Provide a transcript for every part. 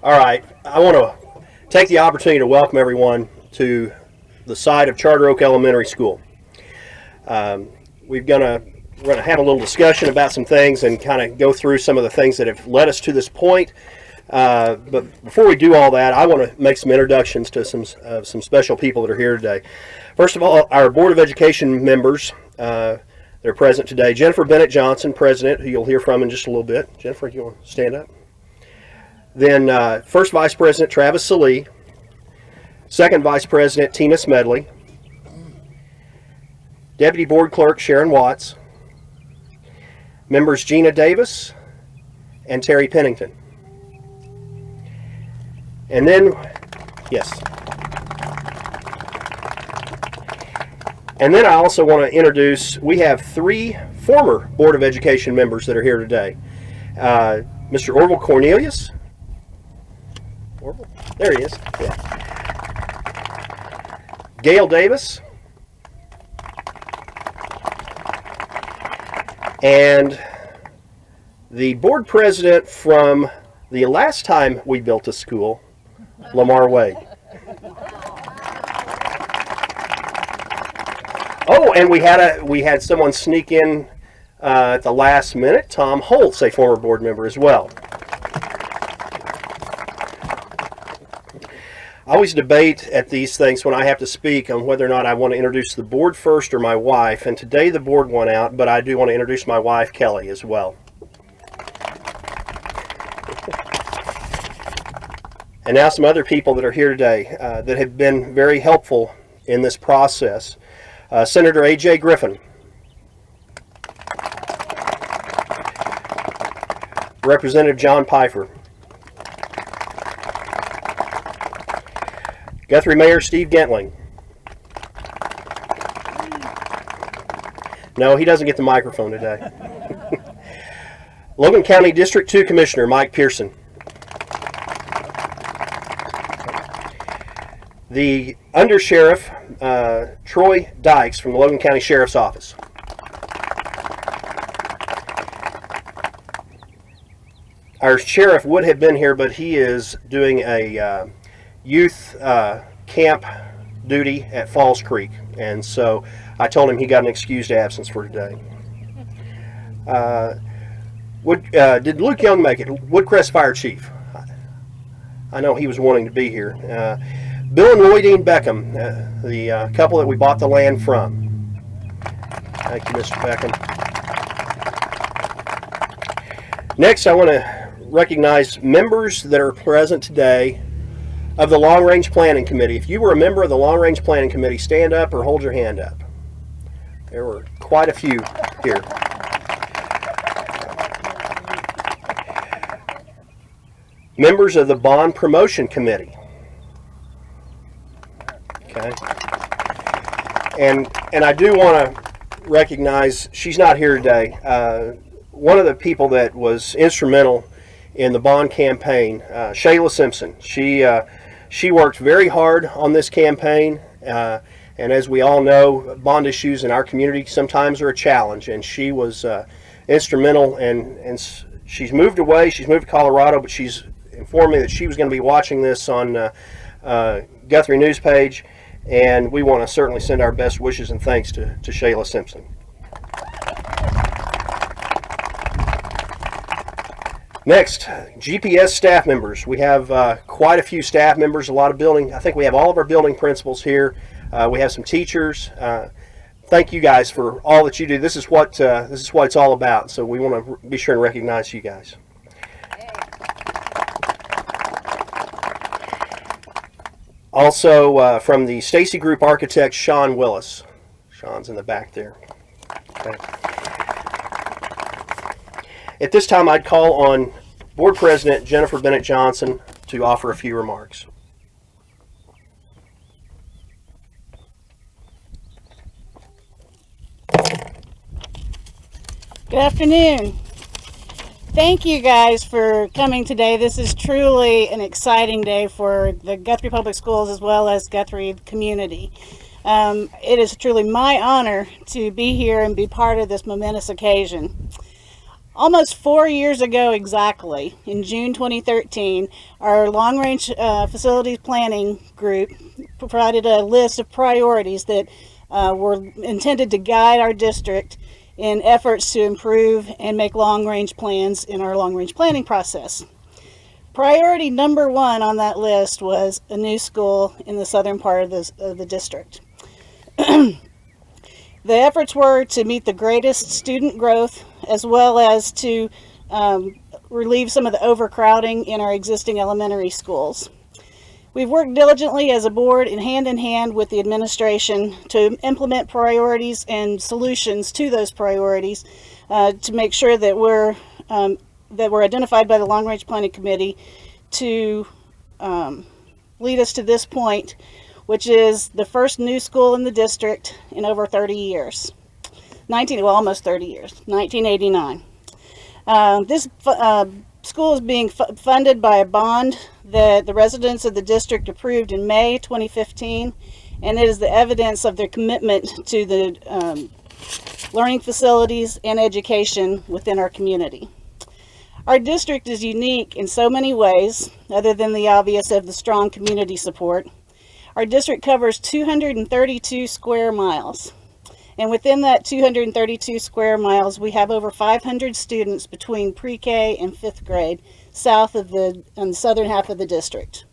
All right, I want to take the opportunity to welcome everyone to the site of Charter Oak Elementary School. We're going to have a little discussion about some things and kind of go through some of the things that have led us to this point. But before we do all that, I want to make some introductions to some special people that are here today. First of all, our Board of Education members, they're present today. Jennifer Bennett Johnson, President, who you'll hear from in just a little bit. Jennifer, you want to stand up? Then First Vice President Travis Salee, Second Vice President Tina Smedley, Deputy Board Clerk Sharon Watts, members Gina Davis and Terry Pennington. And then, yes. And then I also want to introduce, we have 3 former Board of Education members that are here today. Mr. Orville Cornelius. Orville? There he is. Yeah. Gail Davis. And the board president from the last time we built a school, Lamar Wade. Oh, and we had someone sneak in at the last minute. Tom Holtz, a former board member as well. I always debate at these things when I have to speak on whether or not I want to introduce the board first or my wife. And today the board won out, but I do want to introduce my wife, Kelly, as well. And now some other people that are here today that have been very helpful in this process. Senator A.J. Griffin. Representative John Pfeiffer. Guthrie Mayor Steve Gentling. No, he doesn't get the microphone today. Logan County District 2 Commissioner Mike Pearson. The Undersheriff Troy Dykes from the Logan County Sheriff's Office. Our sheriff would have been here, but he is doing a youth camp duty at Falls Creek, and so I told him he got an excused absence for today. Did Luke Young make it? Woodcrest Fire Chief. I know he was wanting to be here. Bill and Lloydine Beckham, the couple that we bought the land from. Thank you, Mr. Beckham. Next, I want to recognize members that are present today of the Long Range Planning Committee. If you were a member of the Long Range Planning Committee, stand up or hold your hand up. There were quite a few here. Members of the Bond Promotion Committee. Okay. And I do want to recognize, she's not here today, one of the people that was instrumental in the bond campaign, Shayla Simpson. She worked very hard on this campaign, and as we all know, bond issues in our community sometimes are a challenge, and she was instrumental, and she's moved away, she's moved to Colorado, but she's informed me that she was going to be watching this on Guthrie News page, and we want to certainly send our best wishes and thanks to Shayla Simpson. Next, GPS staff members. We have quite a few staff members, a lot of building. I think we have all of our building principals here. We have some teachers. Thank you guys for all that you do. This is what it's all about. So we want to be sure and recognize you guys. Also, from the Stacy Group architect, Sean Willis. Sean's in the back there. Okay. At this time, I'd call on Board President Jennifer Bennett Johnson to offer a few remarks. Good afternoon. Thank you guys for coming today. This is truly an exciting day for the Guthrie Public Schools as well as Guthrie community. It is truly my honor to be here and be part of this momentous occasion. Almost 4 years ago exactly, in June 2013, our long-range facilities planning group provided a list of priorities that were intended to guide our district in efforts to improve and make long-range plans in our long-range planning process. Priority number 1 on that list was a new school in the southern part of the district. The efforts were to meet the greatest student growth as well as to relieve some of the overcrowding in our existing elementary schools. We've worked diligently as a board and in hand with the administration to implement priorities and solutions to those priorities to make sure that we're identified by the Long Range Planning Committee to lead us to this point, which is the first new school in the district in over 30 years. Almost 30 years, 1989. This school is being funded by a bond that the residents of the district approved in May 2015, and it is the evidence of their commitment to the learning facilities and education within our community. Our district is unique in so many ways, other than the obvious of the strong community support. Our district covers 232 square miles. And within that 232 square miles, we have over 500 students between pre-K and 5th grade south of the southern half of the district.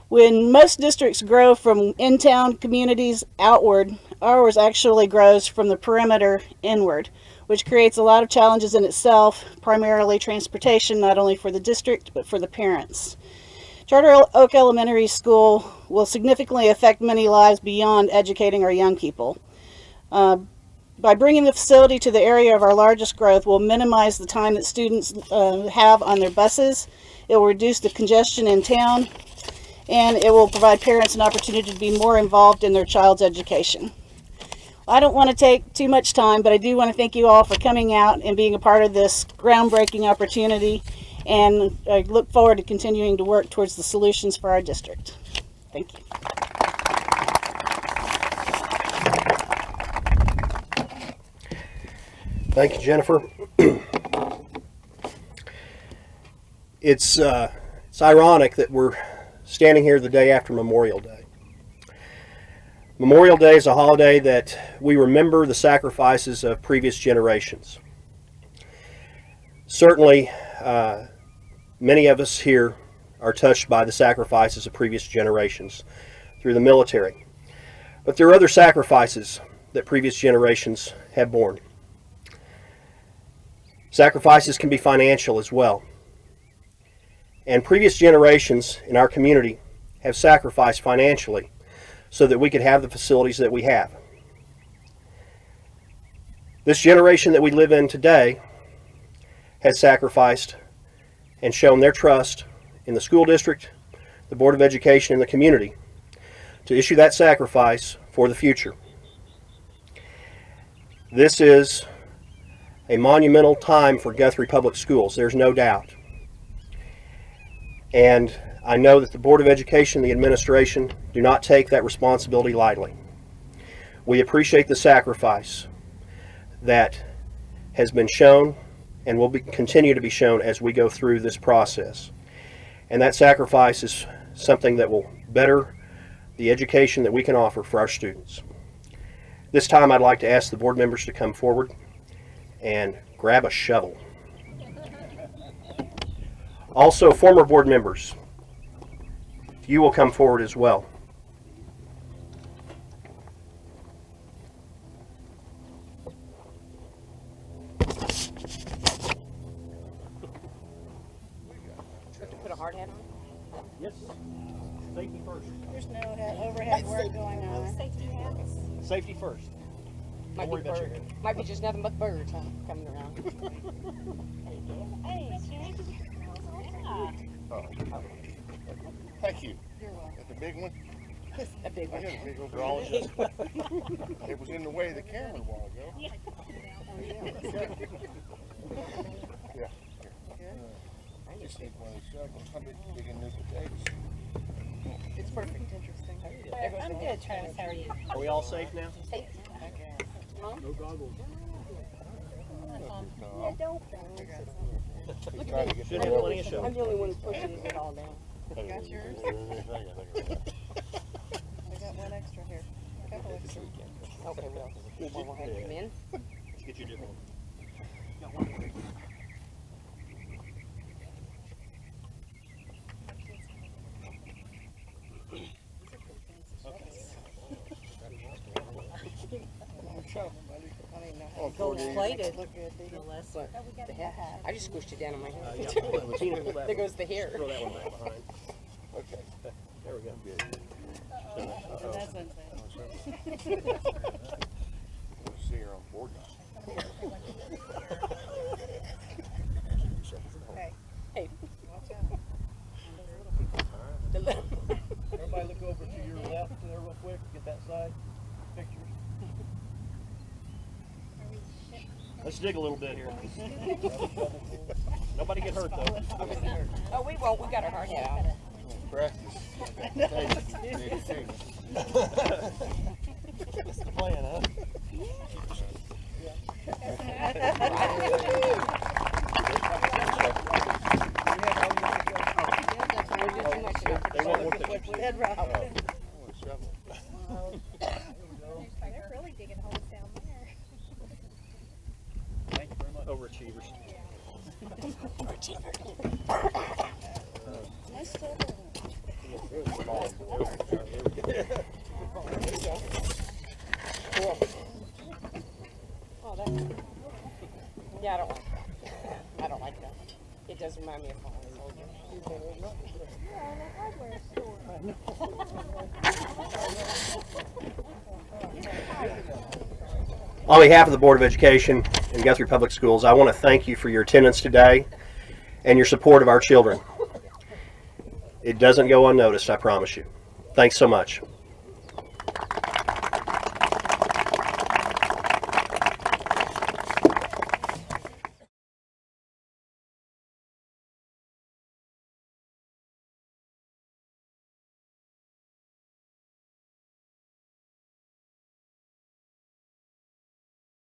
When most districts grow from in-town communities outward, ours actually grows from the perimeter inward, which creates a lot of challenges in itself, primarily transportation, not only for the district, but for the parents. Charter Oak Elementary School will significantly affect many lives beyond educating our young people. By bringing the facility to the area of our largest growth, we'll minimize the time that students have on their buses. It will reduce the congestion in town, and it will provide parents an opportunity to be more involved in their child's education. I don't want to take too much time, but I do want to thank you all for coming out and being a part of this groundbreaking opportunity. And I look forward to continuing to work towards the solutions for our district. Thank you. Thank you, Jennifer. It's ironic that we're standing here the day after Memorial Day. Memorial Day is a holiday that we remember the sacrifices of previous generations. Certainly, many of us here are touched by the sacrifices of previous generations through the military. But there are other sacrifices that previous generations have borne. Sacrifices can be financial as well. And previous generations in our community have sacrificed financially so that we could have the facilities that we have. This generation that we live in today has sacrificed and shown their trust in the school district, the Board of Education, and the community to issue that sacrifice for the future. This is a monumental time for Guthrie Public Schools, there's no doubt. And I know that the Board of Education and the administration do not take that responsibility lightly. We appreciate the sacrifice that has been shown and will continue to be shown as we go through this process. And that sacrifice is something that will better the education that we can offer for our students. This time I'd like to ask the board members to come forward and grab a shovel. Also, former board members, you will come forward as well. Put a hard hat on? Yes. Safety first. There's no overhead work going on. Safety hats. Safety first. Might be bird. Might be just nothing but birds coming around. Thank you. You're welcome. That's a big one. A big I one. got a big overall. It was in the way of the camera a while ago. Yeah. I just need one of these shovels. How big in this potatoes? It's perfect. Interesting. I'm good, Travis. How are you? Are we all safe now? Safe. No goggles. Try to get Should have plenty of show. I'm the only one who's pushing it all down. Got yours? I got one extra here. A couple extra. Okay, well, we'll have to come in. Let's get you a different one. Gold plated. Look good, do you? But the hat, I just squished it down on my hand. Yeah, pull that one. Tina, pull that There one. goes the hair. Throw that one back behind. Okay. There we go. That's unfair. We'll see her on board now. Hey, Hey, watch out. the little. Everybody look over to your left there real quick, get that side picture. Let's dig a little bit here. Nobody get hurt though. Oh, we won't. We got our hard hat on. Practice. That's the plan, huh? They want more pictures. Dead right. Shovel. They're really digging holes down there. Thank you very much. Overachievers. Nice stuff. Cool. Oh, that. Yeah, I don't like that. I don't like that. It does remind me of falling soldier. On behalf of the Board of Education and Guthrie Public Schools, I want to thank you for your attendance today and your support of our children. It doesn't go unnoticed, I promise you. Thanks so much.